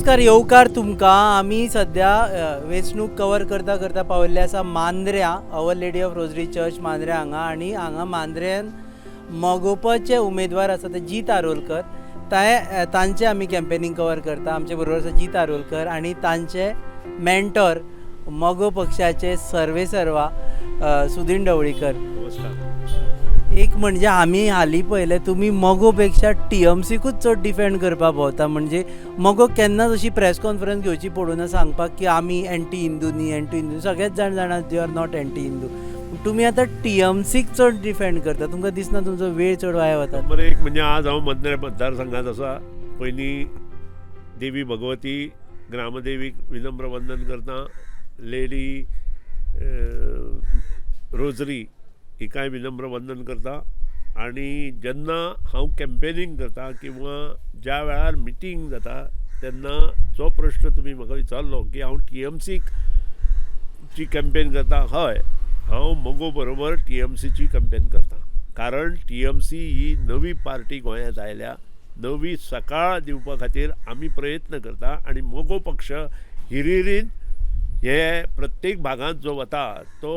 नमस्कार येवकार तुमकां आमी सध्या वेंचणूक कवर करता करता पाविल्ले आसा मांद्र्या Our Lady of Rosary Church मांद्र्या हांगा आनी हांगा मांद्र्यान मोगोपाचे उमेदवार आसा ते जीत आरोलकर तांचे आमी कॅम्पेनींग कवर करता. आमचे बरोबर आसा जीत आरोलकर आनी तांचे मेंटॉर मोगो पक्षाचे सर्वेसर्वा सुदीन ढवळीकर. एक म्हणजे आमी हालीं पळयलें तुमी मोगो पेक्षा TMCकूच चड डिफेंड करपाक भोंवता. म्हणजे मोगो केन्नाच अशी प्रेस कॉन्फरन्स घेवची पडूना सांगपाक की आमी एंटी हिंदू न्ही एंटी हिंदू. सगळेच जाण जाणा they are not anti Hindu. तुमी आतां TMCक चड डिफेंड करता. तुमकां दिसना तुमचो वेळ चड वाया वता? बरें, एक म्हणजे आज हांव मद्नरे मतदारसंघात आसा. पयलीं देवी भगवती ग्रामदेवीक विनम्र वंदन करता. लेडी रोजरी हिकाय विनम्र वंदन करता. आनी जेन्ना हांव कॅम्पेनींग करता किंवा ज्या वेळार मिटींग जाता तेन्ना जो प्रश्न तुमी म्हाका विचारलो की हांव TMCक ची कॅम्पेन करता, हय, हांव मोगो बरोबर TMCची कॅम्पेन करता. कारण TMC ही नवी पार्टी गोंयांत आयल्या. नवी सकाळ दिवपा खातीर आमी प्रयत्न करता आनी मोगो पक्ष हिरिरीन हे प्रत्येक भागांत जो वता तो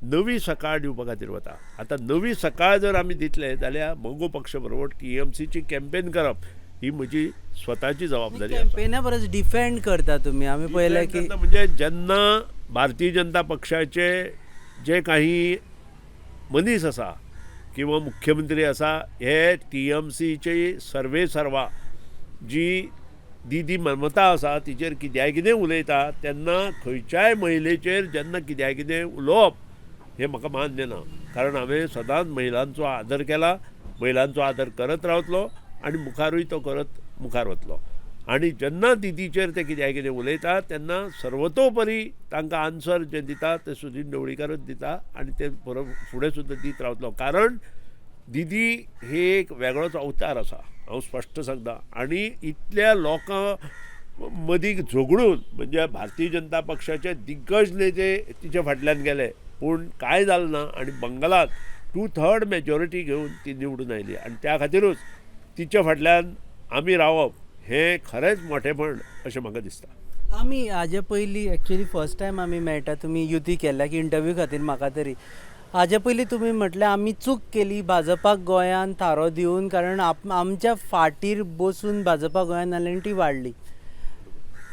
नवी सकाळ दिवपा खातीर वता. आतां नवी सकाळ जर आमी दितले जाल्यार मोगो पक्ष बरोबर TMCची कॅम्पेन करप ही म्हजी स्वताची जबाबदारी आसा. कॅम्पेना परस डिफेंड करता तुमी. आमी पळयलें की म्हणजे जेन्ना भारतीय जनता पक्षाचे जे काही मनीस आसा किंवा मुख्यमंत्री आसा हे TMCचे सर्वेसर्वा जी दीदी ममता आसा तिचेर कित्याय कितें उलयता तेन्ना खंयच्याय महिलेचेर जेन्ना कित्याय कितें उलोवप हे म्हाका मान्य ना. कारण हांवें सदांच महिलांचो आदर केला, महिलांचो आदर करत रावतलो आनी मुखारूय तो करत मुखार वतलो. आनी जेन्ना दिदीचेर ते कित्याय कितें उलयता तेन्ना सर्वतोपरी तांकां आन्सर जें दिता तें सुदीन ढवळीकरच दिता आनी ते फुडें सुद्दां दीत रावतलो. कारण दिदी हे एक वेगळोच अवतार आसा, हांव स्पश्ट सांगता. आनी इतल्या लोकां मदीं झगडून म्हणजे भारतीय जनता पक्षाचे दिग्गज नेते तिचे फाटल्यान गेले पूण कांय जालें ना आनी बंगालात 2/3 मेजॉरिटी घेवन ती निवडून आयली. आनी त्या खातीरूच तिच्या फाटल्यान आमी रावप हें खरेंच मोठेपण अशें म्हाका दिसता. आमी हाजे पयलीं एक्चुअली फर्स्ट टायम आमी मेळटा तुमी युती केल्या की इंटरव्यू खातीर म्हाका तरी. हाजे पयलीं तुमी म्हटलें आमी चूक केली भाजपाक गोंयान थारो दिवन, कारण आमच्या फाटीर बसून भाजपा गोंयान आयली आनी ती वाडली.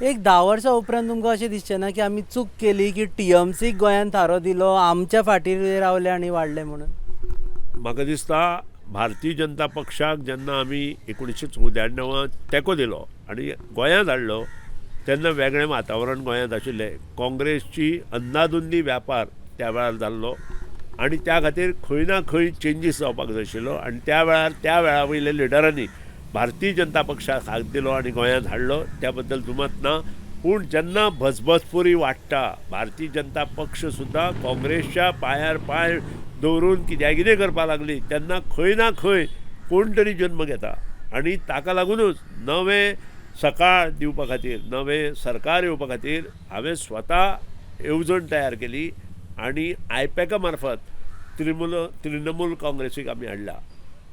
एक 10 वर्सां उपरांत तुमकां अशें दिसचें ना की आमी चूक केली की TMCक गोंयान थारो दिलो, आमच्या फाटीर रावले आनी वाडले म्हणून? म्हाका दिसता भारतीय जनता पक्षाक जेन्ना आमी 1994 तेंको दिलो आनी गोंयांत हाडलो तेन्ना वेगळें वातावरण गोंयांत आशिल्लें. काँग्रेसची अंधाधुंदी व्यापार त्या वेळार जाल्लो आनी त्या खातीर खंय ना खंय चेंजीस जावपाक जाय आशिल्लो. आनी त्या वेळा वयल्या लिडरांनी भारतीय जनता पक्षाक हात दिलो आनी गोंयांत हाडलो, त्या बद्दल दुमत ना. पूण जेन्ना भसभसपुरी वाडटा भारतीय जनता पक्ष सुद्दां काँग्रेसच्या पांयार पांय दवरून कित्याक कितें करपाक लागली तेन्ना खंय ना खंय कोण तरी जल्म घेता. आनी ताका लागूनच नवें सकाळ दिवपा खातीर नवें सरकार येवपा खातीर हांवें स्वता येवजण तयार केली आनी आयपॅका मार्फत तृणमूल काँग्रेसीक आमी हाडला.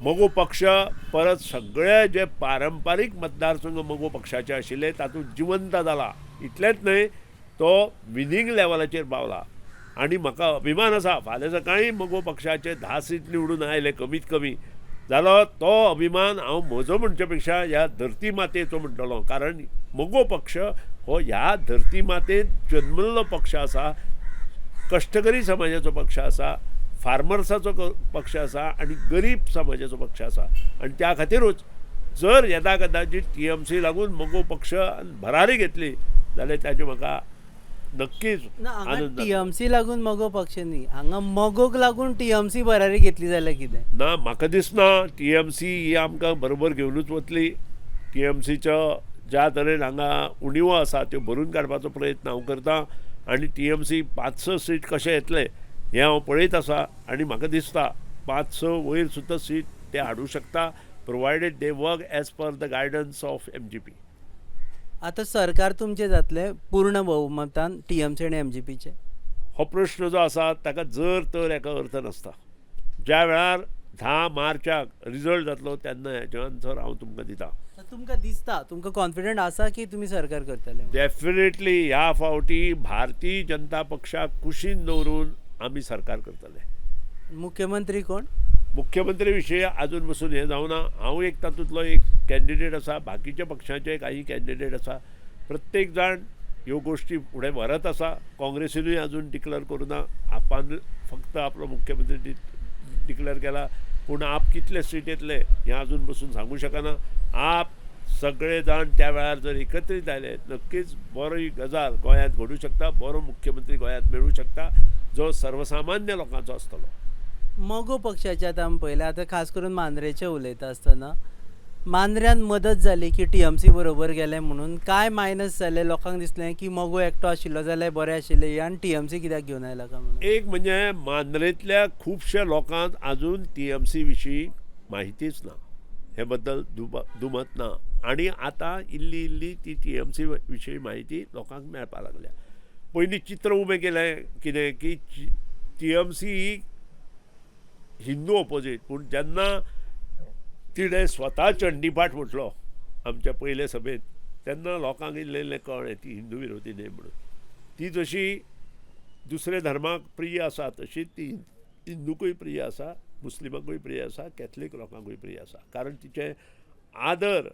मोगो पक्ष परत सगळे जे पारंपारीक मतदारसंघ मोगो पक्षाचे आशिल्ले तातूंत जिवंत जाला. इतलेंच न्हय, तो विनींग लेवलाचेर पावला. आनी म्हाका अभिमान आसा फाल्यां सकाळीं मोगो पक्षाचे 10 सीट निवडून आयले कमीत कमी जालो. तो अभिमान हांव म्हजो म्हणचे पेक्षा ह्या धरती मातेचो म्हणटलो. कारण मोगो पक्ष हो ह्या धरती मातेंत जल्मल्लो पक्ष आसा, कश्टकरी समाजाचो पक्ष आसा, फार्मर्साचो पक्ष आसा आनी गरीब समाजाचो पक्ष आसा. आनी त्या खातीरूच जर येदा कदाचित TMC लागून मोगो पक्ष भरारी घेतली जाल्यार ताचे म्हाका नक्कीच आनंद. TMC लागून मोगो पक्ष न्ही, हांगा मोगोक लागून TMC भरारी घेतली जाल्यार कितें ना, म्हाका दिसना. TMC ही आमकां बरोबर घेवनूच वतली. TMCच्या ज्या तरेन हांगा उणिवो आसा त्यो भरून काडपाचो प्रयत्न हांव करतां आनी TMC 5-6 सीट कशे येतले हें हांव पळयत आसा. आनी म्हाका दिसता 5-6 वयर सुद्दां सीट ते हाडूं शकता provided they work as per the guidance of MGP. आतां सरकार तुमचें जातलें पूर्ण बहुमतान TMC आनी MGPचें? हो प्रश्न जो आसा ताका जर तर एका अर्थ नासता. ज्या वेळार 10 मार्चाक रिजल्ट जातलो तेन्ना हेचो आन्सर हांव तुमकां दितां. तुमकां दिसता तुमकां कॉन्फिडंट आसा की तुमी सरकार करतले डेफिनेटली ह्या फावटी भारतीय जनता पक्षाक कुशीन दवरून आमी सरकार करतले. मुख्यमंत्री कोण मुख्यमंत्री विशयी अजून पसून हे जावना. हांव एक तातूंतलो एक कॅन्डिडेट आसा, बाकीच्या पक्षाचे काही कॅन्डिडेट आसा. प्रत्येक जाण ह्यो गोश्टी फुडें व्हरत आसा. काँग्रेसीनूय अजून डिक्लेअर करूना. आपान फक्त आपलो मुख्यमंत्री डिक्लेअर केला, पूण आप कितले सीट येतले हें अजून पसून सांगू शकना. आप सगळे जाण त्या वेळार जर एकत्रीत आयले नक्कीच बरी गजाल गोंयांत घडूं शकता. बरो मुख्यमंत्री गोंयांत मेळूं शकता, जो सर्वसामान्य लोकांचो आसतलो. मगो पक्षाचे आतां आमी पळयलें, आतां खास करून मांद्रेचे उलयता आसतना मांद्र्यान मदत जाली की TMC बरोबर गेले म्हणून काय मायनस जाले. लोकांक दिसलें की मगो एकटो आशिल्लो जाल्यार बरें आशिल्लें आनी TMC कित्याक घेवन आयला काय म्हणून. एक म्हणजे मांद्रेंतल्या खुबश्या लोकांक अजून TMC विशीं माहितीच ना, हे बद्दल दुमत ना. आनी आतां इल्ली इल्ली ती TMC विशीं म्हायती लोकांक मेळपाक लागल्या. पयलीं चित्र उबें केलें कितें की TMC ही हिंदू ऑपोजीट, पूण जेन्ना तिणें स्वता चंडीपाठ म्हटलो आमच्या पयले सभेत, तेन्ना लोकांक इल्लें इल्लें कळ्ळें ती हिंदू विरोधी न्हय म्हणून. ती जशी दुसरे धर्माक प्रिय आसा तशीच ती हिंदूकूय प्रिय आसा, मुस्लिमांकूय प्रिय आसा, कॅथलीक लोकांकूय प्रिय आसा. कारण तिचे आदर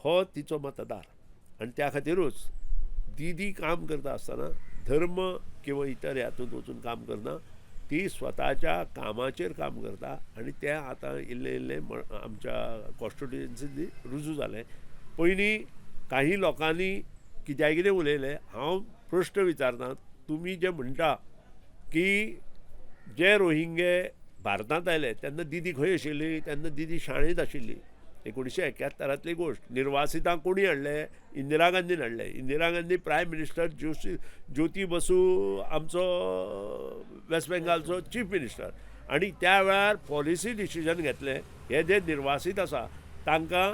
हो तिचो मतदार. आनी त्या खातीरूच दीदी काम करता आसतना धर्म किंवा इतर हातूंत वचून काम करना. ती स्वताच्या कामाचेर काम करता आनी तें आतां इल्लें इल्लें आमच्या कॉन्स्टिट्युएन्सींनी रुजू जालें. पयलीं काही लोकांनी कित्याक कितें उलयलें. हांव प्रश्न विचारना, तुमी जें म्हणटा की जे रोहिंगे भारतांत आयले तेन्ना दिदी खंय आशिल्ली, तेन्ना दिदी शाळेंत आशिल्ली. 1971 गोश्ट. निर्वासितांक कोणी हाडले? इंदिरा गांधीन हाडले. इंदिरा गांधी प्रायम मिनिस्टर, ज्योती बसू आमचो वेस्ट बेंगालचो चीफ मिनिस्टर. आनी त्या वेळार पॉलिसी डिसिजन घेतलें, हे जे निर्वासीत आसा तांकां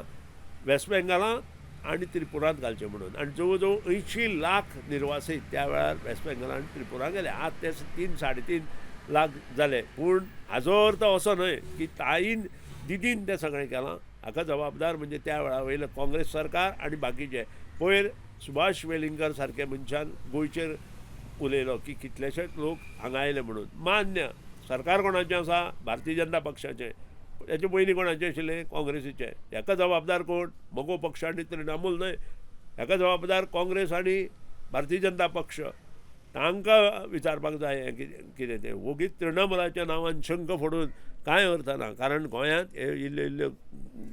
वेस्ट बेंगालांत आनी त्रिपुरांत घालचें म्हणून. आनी जवळ जवळ 80 लाख निर्वासीत त्या वेळार वेस्ट बेंगाल आनी त्रिपुरा गेले. आज ते 3-3.5 लाख जाले. पूण हाजो अर्थ असो न्हय की ताईन दिदीन तें सगळें केलां. हाका जबाबदार म्हणजे त्या वेळा वयलें काँग्रेस सरकार आनी बाकीचे. पयर सुभाष वेलिंगकर सारके मनशान गोंयचेर उलयलो की कितलेशेच लोक हांगा आयले म्हणून. मान्य, सरकार कोणाचें आसा? भारतीय जनता पक्षाचें. हेचे पयलीं कोणाचें आशिल्लें? काँग्रेसीचें. हेका जबाबदार कोण? मगो पक्ष आनी तृणमूल न्हय. हेका जबाबदार काँग्रेस आनी भारतीय जनता पक्ष. तांकां विचारपाक जाय हें कितें तें. वोगीच तृणमुलाच्या नांवान शंख फोडून कांय अर्थ ना. कारण गोंयांत हे इल्ल्यो इल्ल्यो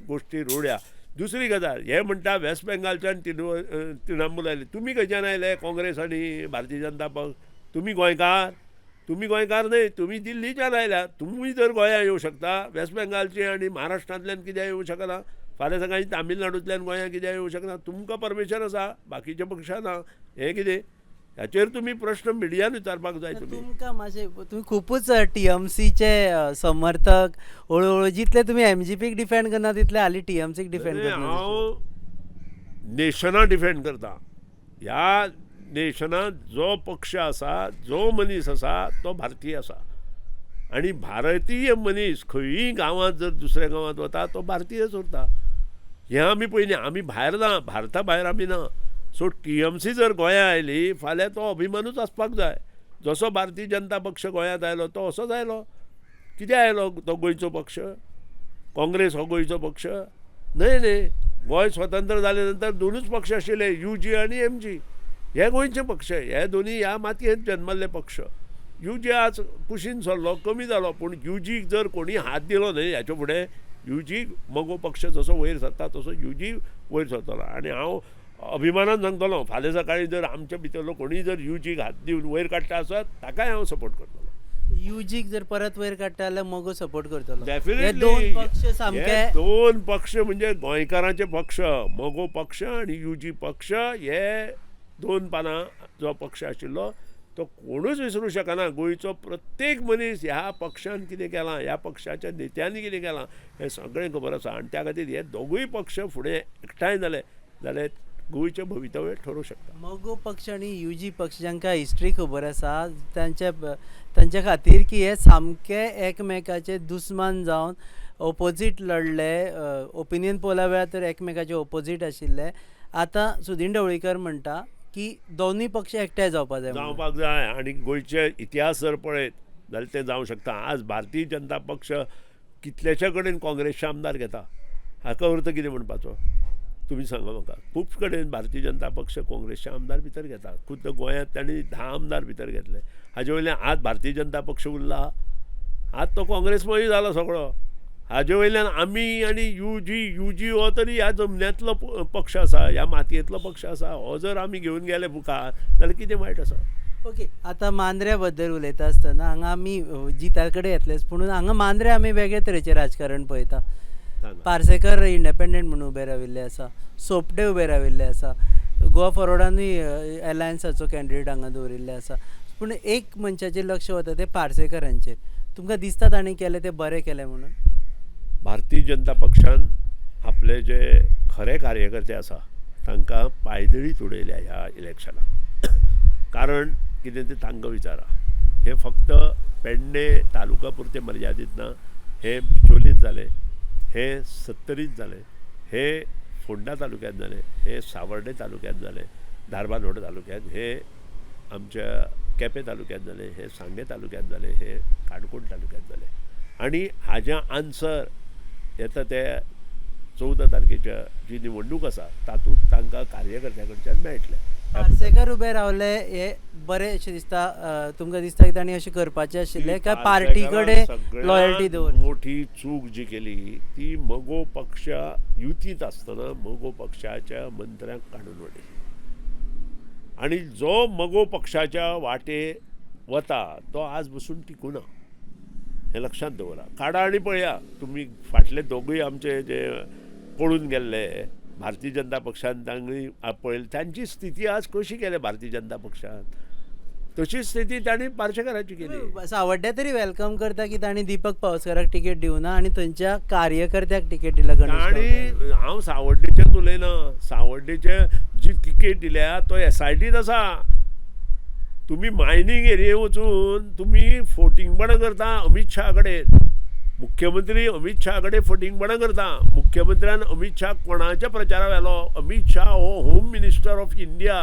गोश्टी रोवड्या. दुसरी गजाल, हे म्हणटा वेस्ट बेंगालच्यान तृणमूल आयले. तुमी खंयच्यान आयले? काँग्रेस आनी भारतीय जनता पक्ष. तुमी गोंयकार? तुमी गोंयकार न्हय, तुमी दिल्लीच्यान आयल्या. तुमी जर गोंयां येवं शकता, वेस्ट बेंगालचे आनी महाराष्ट्रांतल्यान कित्याक येवं शकना? फाल्यां सकाळीं तामिळनाडूंतल्यान गोंयां कित्याक येवं शकना? तुमकां परमिशन आसा, बाकीच्या पक्षां ना. हें कितें? हाचेर तुमी प्रश्न मिडियान विचारपाक जाय. तुमकां मातशें तुमी खूबच TMCचे समर्थक. हळू जितले तुमी MGPक डिफेंड करना तितले हालीं TMCक डिफेंड करना. हांव नेशना डिफेंड करता. ह्या नेशनांत जो पक्ष आसा, जो मनीस आसा तो भारतीय आसा. आनी भारतीय मनीस खंयीय गांवांत जर दुसऱ्या गांवांत वता तो भारतीयच उरता. हें आमी पयलीं, आमी भायर ना, भारता भायर आमी ना. सो TMC जर गोंयां आयली फाल्यां तो अभिमानूच आसपाक जाय. जसो भारतीय जनता पक्ष गोंयांत आयलो तो असोच आयलो. कित्याक आयलो तो गोंयचो पक्ष? काँग्रेस हो गोंयचो पक्ष न्हय न्हय. गोंय स्वतंत्र जाले नंतर दोनूच पक्ष आशिल्ले, UG आनी MG. हे गोंयचे पक्ष. हे दोनी ह्या मातयेंत जल्मल्ले पक्ष. UG आज कुशीन सरलो, कमी जालो. पूण UGक जर कोणी हात दिलो न्हय हाचे फुडें, UG मगो पक्ष जसो वयर सरता तसो UG वयर सरतलो. आनी हांव अभिमानान सांगतलो, फाल्यां सकाळीं जर आमच्या भितरलो कोणी जर UGक हात दिवन वयर काडटा आसत ताकाय हांव सपोर्ट करतलो. UGक जर परत वयर काडटा जाल्यार मगो सपोर्ट करतलो. डेफिनेटली. दोन पक्ष सामके दोन पक्ष म्हणजे गोंयकारांचे पक्ष. मगो पक्ष आनी UG पक्ष हे दोन पानां जो पक्ष आशिल्लो तो कोणूच विसरूं शकना. गोंयचो प्रत्येक मनीस ह्या पक्षान कितें केलां, ह्या पक्षाच्या नेत्यांनी कितें केलां हें सगळें खबर आसा. आनी त्या खातीर हे दोगूय पक्ष फुडें एकठांय जाले जाल्यार गोंयचें भवितव्य ठरू शकता. मगो पक्ष आणि युजी पक्ष जांकां हिस्ट्री खबर आसा तांच्या खातीर की हे सामके एकमेकाचे दुस्मान जावन ऑपोजीट लढले. ओपिनियन पोला वेळार तर एकमेकाचे ऑपोजीट आशिल्ले. आतां सुदीन ढवळीकर म्हणटा की दोनूय पक्ष एकठांय जावपाक जाय म्हणून. जावपाक जाय आनी गोंयचे इतिहास जर पळयत जाल्यार तें जावं शकता. आज भारतीय जनता पक्ष कितलेशे कडेन काँग्रेसचे आमदार घेता, हाका अर्थ कितें म्हणपाचो तुमी सांगा म्हाका. खूब कडेन भारतीय जनता पक्ष काँग्रेसचे आमदार भितर घेता. खुद्द गोंयांत तांणी 10 आमदार भितर घेतले. हाजे वयल्यान आज भारतीय जनता पक्ष उरला, आज तो काँग्रेसमय जालो सगळो. हाजे वयल्यान आमी आनी युजी हो तरी ह्या जमन्यांतलो पक्ष आसा, ह्या मातयेंतलो पक्ष आसा. हो जर आमी घेवन गेले मुखार जाल्यार कितें वायट आसा. ओके, आतां मांद्र्या बद्दल उलयता आसतना हांगा आमी जिता कडेन येतलेच, पूण हांगा मांद्र्या आमी वेगळे तरेचें राजकारण पळयता. सांगा. पार्सेकर इंडिपेंडंट म्हणून उबे राविल्ले आसा, सोपटे उबे राविल्ले आसा, गोवा फॉरवर्डानूय एलायन्साचो कॅन्डिडेट हांगा दवरिल्ले आसा. पूण एक मनशाचेर लक्ष वता तें पार्सेकरांचेर. तुमकां दिसता ताणें केलें तें बरें केलें म्हणून? भारतीय जनता पक्षान आपले जे खरे कार्यकर्ते आसा तांकां पायदळीत उडयल्या ह्या इलेक्शनाक. कारण कितें तें तांकां विचारा. हे फक्त पेडणे तालुका पुरते मर्यादीत ना, हे बिचोलींत जाले, हे सत्तरींत जाले, हे फोंडा तालुक्यांत जाले, हे सावर्डे तालुक्यांत जाले, धारबांदोड तालुक्यांत, हे आमच्या केपें तालुक्यांत जाले, हे सांगे तालुक्यांत जाले, हे काणकोण तालुक्यांत जाले. आनी हाजें आन्सर येता ते 14 तारखेच्या जी निवडणूक आसा तातूंत तांकां कार्यकर्त्यां कडच्यान मेळटलें. पार्सेकर उबे रावले हे बरें अशें दिसता. तुमकां दिसता की तांणी अशें करपाचें आशिल्लें काय पार्टी कडेन लॉयल्टी दवर? मोठी चूक जी केली ती मगो पक्ष युतींत आसतना मगो पक्षाच्या मंत्र्यांक काडून उडयली. आनी जो मगो पक्षाच्या वाटे वता तो आज बसून टिकूना, हे लक्षात दवरा. काडा आनी पळया. तुमी फाटले दोगूय आमचे जे पळून गेल्ले भारतीय जनता पक्षान तांणी पळयलें, तांची स्थिती आज कशी केल्या भारतीय जनता पक्षान, तशी स्थिती तांणी पार्सेकराची केली. सावड्ड्या तरी वेलकम करता की तांणी दीपक पावसकाराक तिकेट दिवना आनी थंयच्या कार्यकर्त्याक तिकेट दिला. आनी हांव सावड्डेचेंच उलयना. सावड्डेचे जी तिकेट दिल्या तो SITत आसा. तुम्ही मायनिंग एरिये वचून तुम्ही फोटिंगपणां करता अमित शाह कडेन. मुख्यमंत्री अमित शाह कडेन फोटिंगपणां करता. मुख्यमंत्र्यान अमित शाह कोणाच्या प्रचारा व्हेलो? अमित शाह हो होम मिनिस्टर ऑफ इंडिया.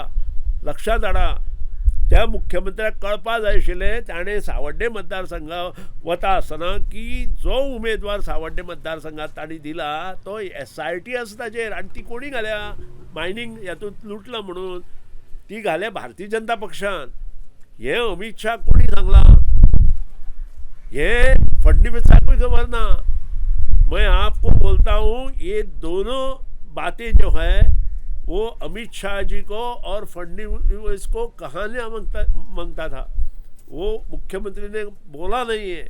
लक्षात हाडा. त्या मुख्यमंत्र्याक कळपा जाय आशिल्लें ताणें सावड्डे मतदारसंघा वता आसतना की जो उमेदवार सावड्डे मतदारसंघात तांणी दिला तो SIT आसा ताचेर. आनी ती कोणी घाल्या? मायनिंग हातूंत लुटला म्हणून ती घाल्या भारतीय जनता पक्षान. हे अमित शाह कोणी सांगला? ये फडणवीसाक खबर ना. मैं आपको बोलता हूँ ये दोनों बातें जो है वो अमित शाह जी को और फडणवीस को कहानियाँ मांगता था. वो मुख्यमंत्री ने बोला नहीं है,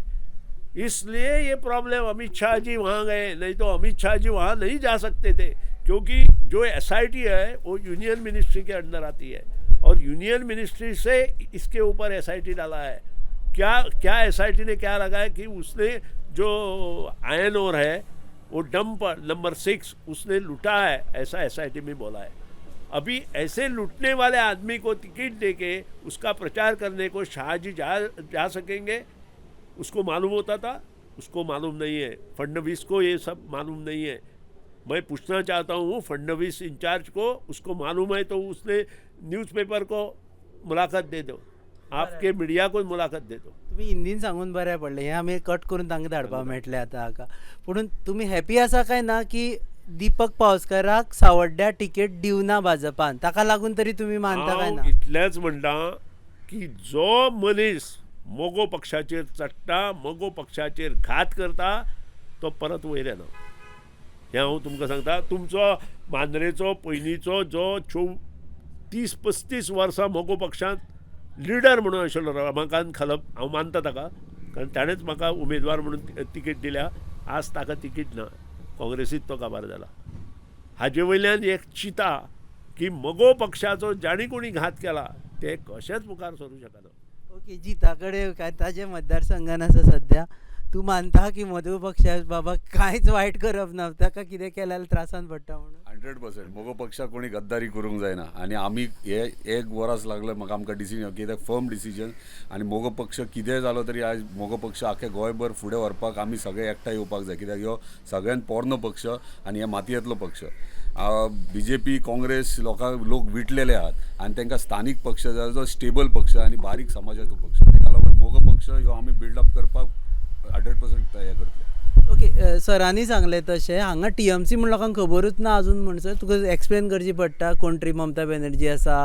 इसलिए ये प्रॉब्लम. अमित शाह जी वहाँ गए, नहीं तो अमित शाह जी वहाँ नहीं जा सकते थे, क्योंकि जो SIT है वो यूनियन मिनिस्ट्री के अंदर आती है और यूनियन मिनिस्ट्री से इसके ऊपर SIT डाला है. क्या SIT ने क्या लगा है कि उसने जो आयरन ओर है वो डंप नंबर 6 उसने लूटा है, ऐसा SIT में बोला है. अभी ऐसे लूटने वाले आदमी को टिकट देके उसका प्रचार करने को शाहजी जा सकेंगे? उसको मालूम होता था? उसको मालूम नहीं है. फडणवीस को ये सब मालूम नहीं है. मैं पूछना चाहता हूँ फडणवीस इंचार्ज को, उसको मालूम है तो उसने न्यूज़पेपर को मुलाकात दे दो, आपके मीडिया को मुलाकात दे दो. तुम्ही हिंदीन सांगून बरें पडलें. हें आमी कट करून तांकां धाडपाक मेळटलें आतां हाका. पूण तुमी हॅपी आसा काय ना की दीपक पावसकाराक सावड्ड्या टिकेट दिवना भाजपान, ताका लागून तरी तुमी मानता काय ना? हांव इतलेंच म्हणटा की जो मनीस मोगो पक्षाचेर चडटा, मोगो पक्षाचेर घात करता तो परत वयर येना. हें हांव तुमकां सांगता. तुमचो मांद्रेचो पयलींचो जो 30-35 वर्सां मोगो पक्षांत लिडर म्हणून आशिल्लो रमाकांत खलप, हांव मानता ताका, कारण ताणेंच म्हाका उमेदवार म्हणून तिकेट दिल्या. आज ताका तिकेट ना, काँग्रेसीत तो काबार जाला. हाजे वयल्यान एक चिता की मगो पक्षाचो जाणी कोणी घात केला ते कशेंच मुखार सरूं शकना. ओके, जिता कडेन काय ताजे मतदारसंघान आसा सध्या तू मानता की मधु पक्षास बाबा कांयच वायट करप ना ताका कितें केल्यार त्रासान पडटा म्हणून 100% मोगो पक्षाक कोणी गद्दारी करूंक जायना आनी आमी हे एक वरस लागलं म्हाका आमकां डिसिजन कित्याक फर्म डिसिजन आनी मोगो पक्ष कितेंय जालो तरी आयज मोगो पक्ष आख्खे गोंयभर फुडें व्हरपाक आमी सगळे एकठांय येवपाक जाय कित्याक ह्यो सगळ्यात पोरनो पक्ष आनी हे मातयेंतलो पक्ष BJP काँग्रेस लोक विटलेले आहात आनी तांकां स्थानीक पक्ष जाय जो स्टेबल पक्ष आनी बारीक समाजाचो पक्ष ताका लागून मोगो पक्ष ह्यो आमी बिल्डअप करपाक 100% तयार करतले ओके सरांनी सांगलें तशें हांगा TMC म्हण लोकांक खबरूच ना अजून म्हणसर तुका एक्सप्लेन करची पडटा कोण ममता बॅनर्जी आसा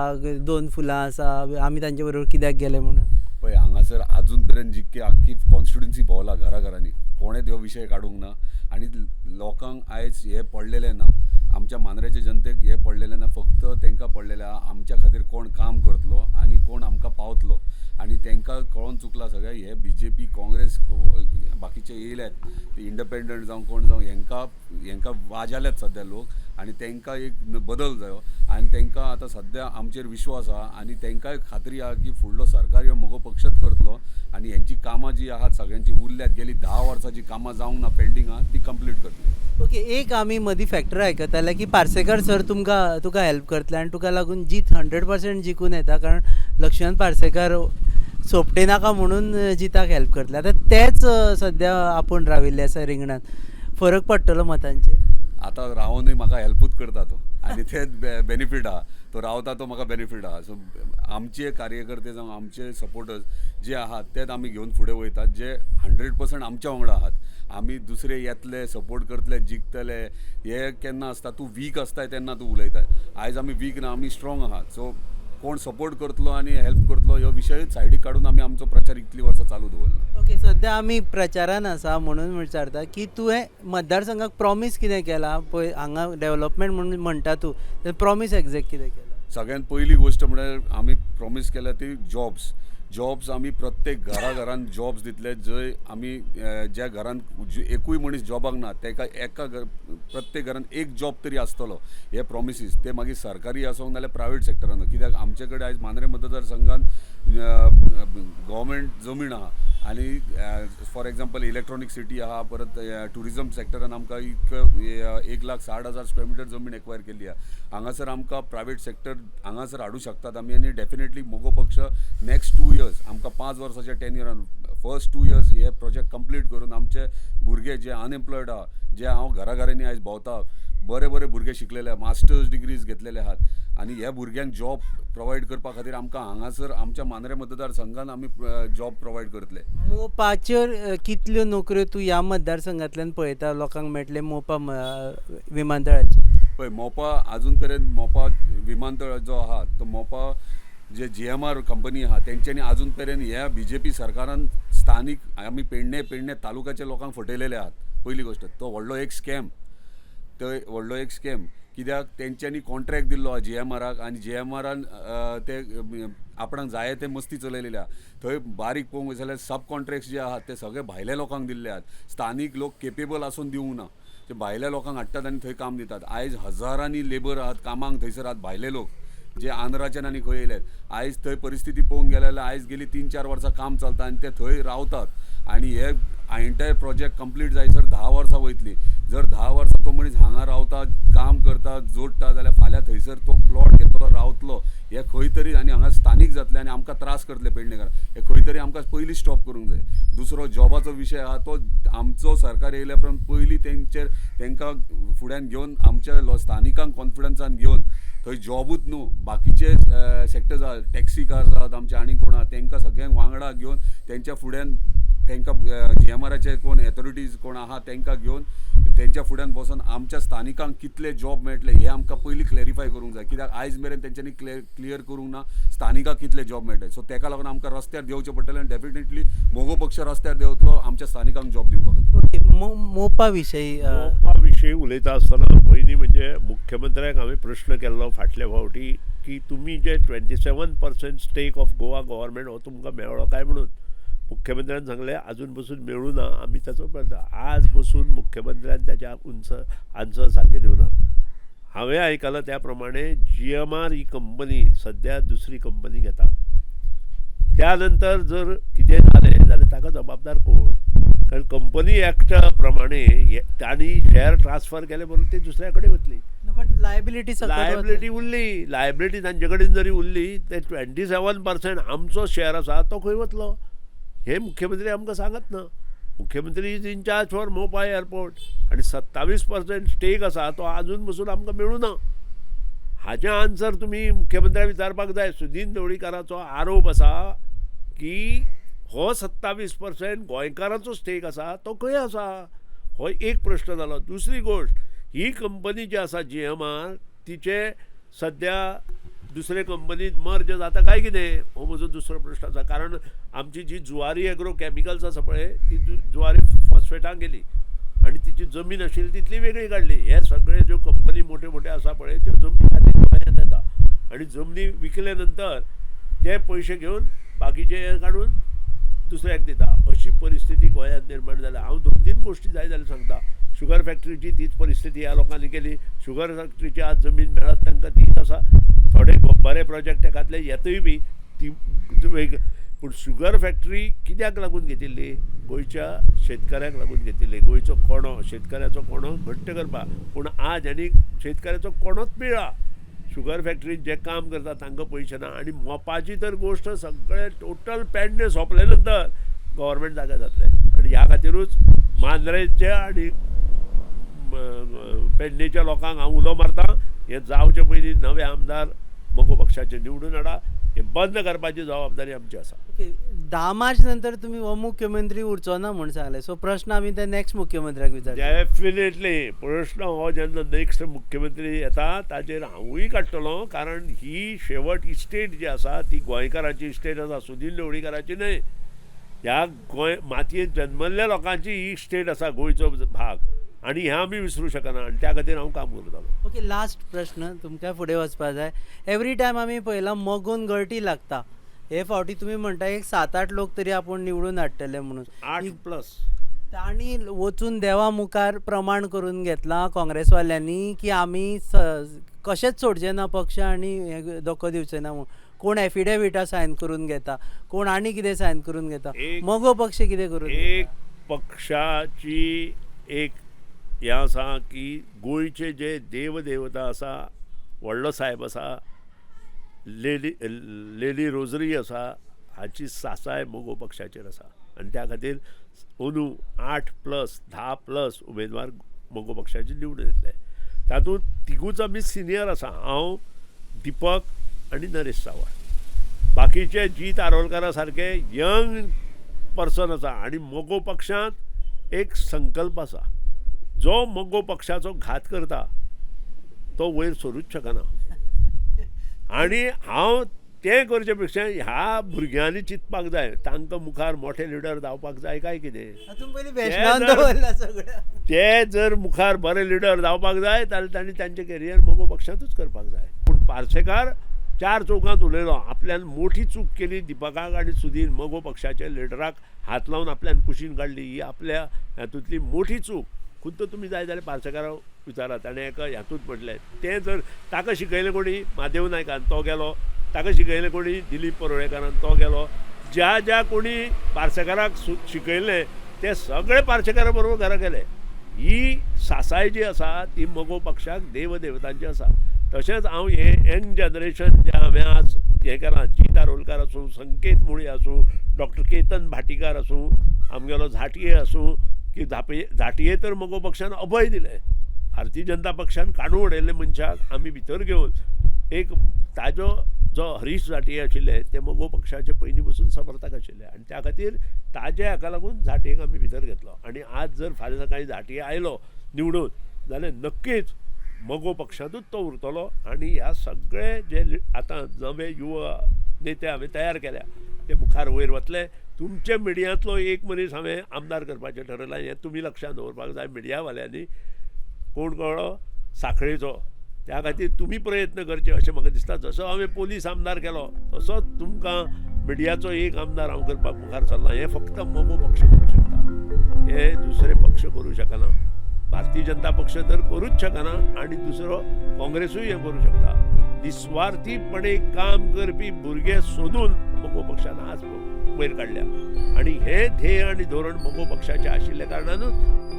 2 फुलां आसा आमी तांचे बरोबर कित्याक गेले म्हणून पळय हांगासर अजून पर्यंत जितके आख्खी कॉन्स्टिट्युन्सी भोंवला घरांनी कोणेच ह्यो विशय काडूंक ना आनी लोकांक आयज हे पडलेले ना आमच्या मांद्रेच्या जनतेक हे पडलेले ना फक्त तांकां पडलेले आमच्या खातीर कोण काम करतलो आनी कोण आमकां पावतलो आनी तांकां कळोन चुकला सगळे हे BJP काँग्रेस बाकीचे येयल्यात ते इंडिपेंडंट जावं कोण जावं हेंकां वाजल्यात सद्या लोक आनी तांकां एक बदल जायो आनी तांकां आतां सद्या आमचेर विश्वास आहा आनी तांकांय खात्री आहा की फुडलो सरकार ह्यो मोगो पक्षच करतलो आनी हेंची कामां जी आहात सगळ्यांची उरल्यात गेली 10 वर्सांची कामां जावंक ना पेंडींग आहा ती कंप्लीट करतली ओके एक आमी मदीं फॅक्टर आयकताले की पार्सेकर सर तुका हेल्प करतले आनी तुका लागून जीत 100% जिखून येता कारण लक्ष्मण पार्सेकर सोपटे नाका म्हणून जिताक हेल्प करतले आतां तेच सद्या आपूण राविल्ले आसा रिंगणात फरक पडटलो मतांचेर आतां रावनूय म्हाका हेल्पूच करता तो आनी तेच बेनिफीट आहा तो रावता तो म्हाका बेनिफीट आहा सो आमचे कार्यकर्ते जावं आमचे सपोर्टर्स जे आहात तेच आमी घेवन फुडें वयतात जे 100% आमच्या वांगडा आहात आमी दुसरे येतले सपोर्ट करतले जिखतले हे केन्ना आसता तूं वीक आसताय तेन्ना तूं उलयताय आयज आमी वीक ना आमी स्ट्रॉंग आहात सो कोण सपोर्ट करतलो आनी हेल्प करतलो ह्यो विशय सायडीक काडून आमी आमचो प्रचार इतली वर्सां चालू दवरला ओके सद्या आमी प्रचारान आसा म्हणून विचारता की तुवें मतदारसंघाक प्रॉमीस कितें केला पळय हांगा डेव्हलपमेंट म्हणून म्हणटा तूं प्रॉमीस एग्जॅक्ट कितें केला सगळ्यात पहिली गोष्ट म्हणजे आमी प्रॉमीस केल्या ती जॉब्स आमी प्रत्येक घरान जॉब्स दितले जंय आमी ज्या घरान एकूय मनीस जॉबाक ना ताका प्रत्येक घरान एक जॉब तरी आसतलो हे प्रॉमिसीस ते मागीर सरकारी आसूं नाल्यार प्रायवेट सेक्टरान कित्याक आमचे कडेन आयज मांद्रे मतदारसंघान गव्हर्मेंट जमीन आहा आनी फॉर एग्जाम्पल इलेक्ट्रॉनीक सिटी आहा परत टुरिजम सेक्टरान आमकां 1,60,000 स्क्वेअर मिटर जमीन एक्वायर केल्ली आहा हांगासर आमकां प्रायवेट सेक्टर हांगासर हाडूं शकतात आमी आनी डेफिनेटली मोगो पक्ष नेक्स्ट 2 इयर्स आमकां 5 वर्साच्या टेन्युरान फर्स्ट 2 इयर्स हे प्रोजेक्ट कंप्लीट करून आमचे भुरगे जे अनएम्प्लॉयड आहा जे हांव घरांनी आयज भोंवता बरे भुरगे शिकलेले मास्टर्स डिग्रीज घेतलेले आहात आनी ह्या भुरग्यांक जॉब प्रोवायड करपा खातीर आमकां हांगासर आमच्या मांद्रे मतदारसंघान आमी जॉब प्रोवायड करतले मोपाचेर कितल्यो नोकऱ्यो तूं ह्या मतदारसंघांतल्यान पळयता लोकांक मेळटले मोपा विमानतळाचेर पळय मोपा अजून पर्यंत मोपा विमानतळ जो आहा तो मोपा जे GMR कंपनी आहा तेंच्यांनी अजून पर्यंत ह्या BJP सरकारान स्थानीक आमी पेडणे तालुक्याच्या लोकांक फटयलेले आहात पहिली गोष्ट तो व्हडलो एक स्कॅम कित्याक तेंच्यांनी कॉन्ट्रॅक्ट दिल्लो GMRाक आनी GMRान ते आपणाक जाय ते मस्ती चलयलेले आहा थंय बारीक पळोवंक वयत जाल्यार सब कॉन्ट्रॅक्ट्स जे आहात ते सगळे भायल्या लोकांक दिल्ले आहात स्थानीक लोक केपेबल आसून दिवंक ना ते भायल्या लोकांक हाडटात आनी थंय काम दितात आयज हजारांनी लेबर आहात कामांक थंयसर आहात भायले लोक जे आंध्राच्यान आनी खंय येयल्यात आयज थंय परिस्थिती पळोवंक गेले जाल्यार आयज गेली 3-4 वर्सां काम चलता आनी ते थंय रावतात आनी हे एंटायर प्रोजेक्ट कंप्लीट जायसर 10 वर्सां वयतली जर 10 वर्सां तो मनीस हांगा रावता काम करता जोडटा जाल्यार फाल्यां थंयसर तो प्लॉट घेतलो रावतलो हे खंय तरी आनी हांगा स्थानीक जातले आनी आमकां त्रास करतले पेडणेकार हे खंय तरी आमकां पयलीं स्टॉप करूंक जाय दुसरो जॉबाचो विशय आहा तो आमचो सरकार येयल्या उपरांत पयलीं तांकां फुड्यान घेवन आमच्या स्थानिकांक कॉन्फिडन्सान घेवन थंय जॉबूच न्हू बाकीचे सेक्टर्स आहात टॅक्सी कार्स आहात आमचे आनी कोण आहा तांकां सगळ्यांक वांगडा घेवन तेंच्या फुड्यान तांकां GMRाचे कोण एथॉरिटीज कोण आहा तांकां घेवन तेंच्या फुड्यान बसून आमच्या स्थानिकांक कितले जॉब मेळटले हे आमकां पयलीं क्लॅरिफाय करूंक जाय कित्याक आयज मेरेन तेंच्यांनी क्लियर करूंक ना स्थानिकांक कितले जॉब मेळटले सो ताका लागून आमकां रस्त्यार देंवचें पडटलें आनी डेफिनेटली मोगो पक्ष रस्त्यार देंवतलो आमच्या स्थानिकांक जॉब दिवपाक ओके मोपा विशयी उलयता आसतना पयलीं म्हणजे मुख्यमंत्र्याक हांवें प्रश्न केल्लो फाटल्या फावटी की तुमी जे 27% स्टेक ऑफ गोवा गव्हर्मेंट हो तुमकां मेळ्ळो काय म्हणून मुख्यमंत्र्यान सांगलें अजून बसून मेळूं ना आमी ताचो प्रयत्न आज बसून मुख्यमंत्र्यान त्याच्या आन्सर सारकें दिवना हांवें आयकलां त्या प्रमाणे GMR ही कंपनी सद्या दुसरी कंपनी घेता त्या नंतर जर कितें जालें जाल्यार ताका जबाबदार कोण कारण कंपनी ॲक्ट प्रमाणे त्यांनी शेअर ट्रान्सफर केले बरोबर ते दुसऱ्याकडे वतली. बट लायबिलिटी लायबिलिटी उरली, लायबिलिटी तांचे कडेन जरी उरली ते 27% आमचो शेअर आसा तो खंय वतलो हे मुख्यमंत्री आमकां सांगत ना. मुख्यमंत्री इज इन चार्ज फॉर मोपा एअरपोर्ट आणि 27% स्टेक आसा तो आजून पसून आमकां मेळूं ना. हाचें आन्सर तुमी मुख्यमंत्र्याक विचारपाक जाय. सुदीन ढवळीकाराचो आरोप आसा की हो 27% गोंयकारांचो स्टेक आसा तो खंय आसा, हो एक प्रश्न जालो. दुसरी गोश्ट, ही कंपनी जी आसा GMR तिचे सध्या दुसरे कंपनीत मर्ज जाता काय कितें हो म्हजो दुसरो प्रश्न आसा. कारण आमची जी जुवारी एग्रो कॅमिकल्स आसा पळय ती जुवारी फॉस्फेटाक गेली आणि तिची जमीन आशिल्ली तितली वेगळी काडली. हे सगळे ज्यो कंपनी मोठ्यो मोठ्यो आसा पळय त्यो जमनी खातीर गोंयांत येता आणि जमनी विकले नंतर ते पयशे घेवन बाकीचे काडून दुसऱ्याक दिता. अशी परिस्थिती गोंयांत निर्माण जाल्या. हांव 2-3 गोश्टी जाय जाल्यार सांगता. शुगर फॅक्टरीची तीच परिस्थिती ह्या लोकांनी केली. शुगर फॅक्टरीची आज जमीन मेळत तांकां तीच आसा. थोडे बरे प्रोजेक्ट एखादले येतय बी ती वेग, पूण शुगर फॅक्टरी कित्याक लागून घेतिल्ली? गोंयच्या शेतकऱ्याक लागून घेतिल्ली. गोंयचो कोणो, शेतकऱ्याचो कोणो घट्ट करपाक. पूण आज आनी शेतकऱ्याचो कोणोच पिळा. शुगर फॅक्टरीत जे काम करता तांकां पयशे ना आणि मोपाची तर गोश्ट सगळे टोटल पेडणे सोंपले नंतर गव्हर्मेंट जागा जातले आणि ह्या खातीरूच मांद्रेचे आणि पेडणेच्या लोकांक हांव उलो मारता, हे जावचे पयलीं नवे आमदार मगो पक्षाचे निवडून हाडा. हे बंद करपाची जबाबदारी आमची आसा. ओके, 10 मार्च नंतर तुम्ही हो मुख्यमंत्री उरचो ना म्हणून सांगले. सो प्रश्न आमी ते नेक्स्ट मुख्यमंत्र्याक विचारता. डेफिनेटली प्रश्न हो जेन्ना नेक्स्ट मुख्यमंत्री येता ताचेर हांवूय काडटलो. कारण ही शेवट इस्टेट जी आसा ती गोंयकाराची इस्टेट आसा, सुदीन ढवळीकाराची न्हय. ह्या गोंय मातयेंत जन्मल्ल्या लोकांची ही इस्टेट आसा गोंयचो भाग आणि हें आमी विसरूं शकना आणि त्या खातीर हांव काम करतलो. ओके, लास्ट प्रश्न तुमकां फुडें वचपाक जाय. एवरी टायम आमी पळयलां मगून गळटी लागता. हे फावटी तुम्ही म्हणटा एक 7-8 लोक तरी आपण निवडून हाडटले म्हणून. 8+ तांणी वचून देवा मुखार प्रमाण करून घेतलां काँग्रेसवाल्यांनी की आमी कशेंच सोडचे ना पक्ष आणि धोको दिवचे ना म्हणून. कोण एफिडेविटां सायन करून घेता, कोण आनी कितें सायन करून घेता. मगो पक्ष कितें करून एक पक्षाची एक हें आसा की गोंयचे जे देवदेवता आसा, व्हडलो साहेब आसा, लेडी रोजरी आसा, हाची सासाय मोगो पक्षाचेर आसा आनी त्या खातीर अंदू 8+ 10+ उमेदवार मोगो पक्षाचे निवडून येतले. तातूंत तिगूच आमी सिनियर आसा. हांव, दिपक आनी नरेश सावळ. बाकीचे जीत आरोलकारा सारके यंग पर्सन आसा आनी मोगो पक्षांत एक संकल्प आसा. जो मोगो पक्षाचो घात करता तो वयर सरूच शकना. आणि हांव तें करचे पेक्षा ह्या भुरग्यांनी चिंतपाक जाय तांकां मुखार मोठे लिडर जावपाक जाय काय कितें. ते जर मुखार बरे लिडर जावपाक जाय जाल्यार तांणी तांचें कॅरियर मोगो पक्षांतूच करपाक जाय. पूण पार्सेकार 4 चौकांत उलयलो, आपल्यान मोठी चूक केली दिपकाक आनी सुदीन मोगो पक्षाच्या लिडराक हात लावन आपल्यान कुशीन काडली. ही आपल्या हातूंतली मोठी चूक. खुद्द तुम्ही जाय जाल्यार पार्सेकाराक विचारा. ताणें एका हातूंत म्हटलें तें जर ताका शिकयलें कोणी म्हादेव नायकान तो गेलो, ताका शिकयलें कोणी दिलीप परोळेकारान तो गेलो. ज्या ज्या कोणी पार्सेकाराक शिकयलें ते सगळे पार्सेकारा बरोबर घरा गेले. ही सासाय जी आसा ती मोगो पक्षाक देवदेवतांची आसा. तशेंच हांव हें यंग जनरेशन जें हांवें आज हें केलां, जीत आरोलकार आसूं, संकेत मुळे आसूं, डॉक्टर केतन भाटीकार आसूं, आमगेलो झाटये आसूं, की झाटये तर मोगो पक्षान अभय दिलें. भारतीय जनता पक्षान काडून उडयल्ले मनशाक आमी भितर घेवन एक ताजो जो हरीश झाटये आशिल्ले ते मोगो पक्षाचे पयलीं पसून समर्थक आशिल्ले आनी त्या खातीर ताजे हाका लागून झाटयेक आमी भितर घेतलो. आनी आज जर फाल्यां सकाळीं झाटये आयलो निवडून जाल्यार नक्कीच मोगो पक्षांतूच तो उरतलो. आनी ह्या सगळे जे आतां नवे युवा नेते हांवें तयार केल्या ते मुखार वयर वतले. तुमचे मिडियांतलो एक मनीस हांवें आमदार करपाचें ठरयलां. हें तुमी लक्षांत दवरपाक जाय मिडियावाल्यांनी. कोण कळ्ळो? सांखळेचो. त्या खातीर तुमी प्रयत्न करचे अशें म्हाका दिसता. जसो हांवें पोलीस आमदार केलो तसोच तुमकां मिडियाचो एक आमदार हांव करपाक मुखार सरलां. हें फक्त मोगो पक्ष करूं शकता, हे दुसरे पक्ष करूं शकना. भारतीय जनता पक्ष तर करूच शकना आनी दुसरो काँग्रेसूय हें करूं शकता. निस्वार्थीपणे काम करपी भुरगे सोदून मोगो पक्षान आज वयर काडल्या आणि हे ध्येय आणि धोरण मगो पक्षाचे आशिल्ल्या कारणानूच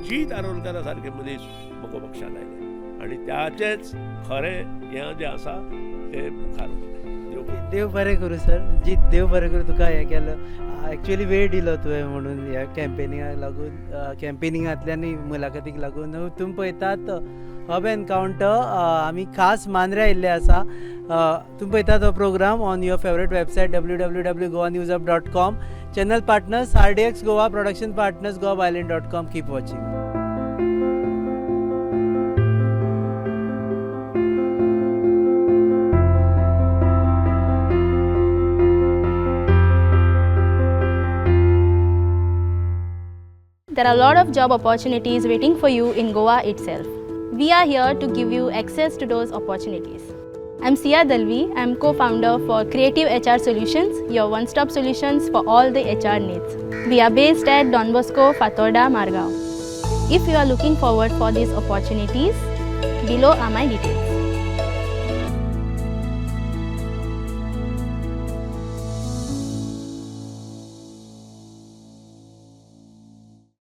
जीत आरोलकरा सारखे मनीस मगो पक्षान आयले आणि त्याचेच खरें हें जें आसा तें मुखार वतलें. देव बरें करूं सर. जीत देव बरें करूं. तुका हें केलं एक्चुअली वेळ दिलो तुवें म्हणून ह्या कॅम्पेनिंगाक लागून कॅम्पेनिंगांतल्यान मुलाखतीक लागून तुमी पळयतात हब एनकावंटर आमी खास मांद्रे आयिल्ले आसा. तुमी पळयतात हो program on your favourite website www.goanewsup.com. Channel partners RDX Goa, production partners goaviolin.com. Keep watching. There are a lot of job opportunities waiting for you in Goa itself. We are here to give you access to those opportunities. I'm Sia Dalvi. I'm co-founder for Creative HR Solutions, your one-stop solutions for all the HR needs. We are based at Don Bosco, Fatorda, Margao. If you are looking forward for these opportunities, below are my details.